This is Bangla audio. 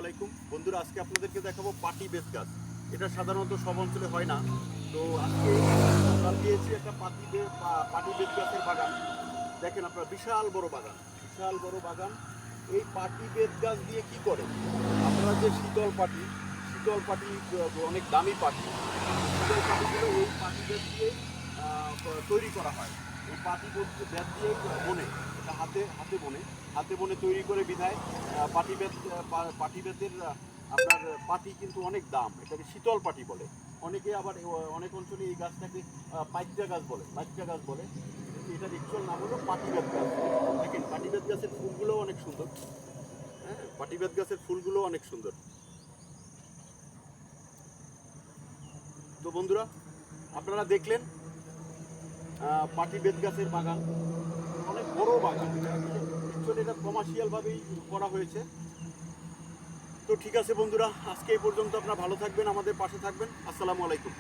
আলাইকুম বন্ধুরা, আজকে আপনাদেরকে দেখাবো পাটি বেত গাছ। এটা সাধারণত সব অঞ্চলে হয় না। তো আজকে আমরা পেয়েছি একটা পাটি বেত গাছের বাগান। দেখেন আপনারা, বিশাল বড় বাগান, বিশাল বড় বাগান। এই পাটি বেত গাছ দিয়ে কি করে, আপনারা যে শীতল পাটি অনেক দামি পাটি, শীতল পাটিগুলো এই পাটি বেত দিয়ে তৈরি করা হয়। এই পাটি বেত দিয়ে বনে, এটা হাতে হাতে বনে, হাতে বনে তৈরি করে বিধায় পাটি বেতের আপনার পাটি কিন্তু অনেক দাম। এটাকে শীতল পাটি বলে। অনেকে আবার অনেক অঞ্চলে এই গাছটাকে পাইকা গাছ বলে, পাইকা গাছ বলে। এটার অ্যাকচুয়াল নাম হলো পাটি বেত গাছ। দেখেন পাটি বেত গাছের ফুলগুলো অনেক সুন্দর। হ্যাঁ, পাটি বেত গাছের ফুলগুলো অনেক সুন্দর। তো বন্ধুরা, আপনারা দেখলেন পাটি বেত গাছের বাগান, অনেক বড় বাগান। অ্যাকচুয়ালি এটা কমার্শিয়ালভাবেই করা হয়েছে। তো ঠিক আছে বন্ধুরা, আজকে এই পর্যন্ত। আপনারা ভালো থাকবেন, আমাদের পাশে থাকবেন। আসসালামু আলাইকুম।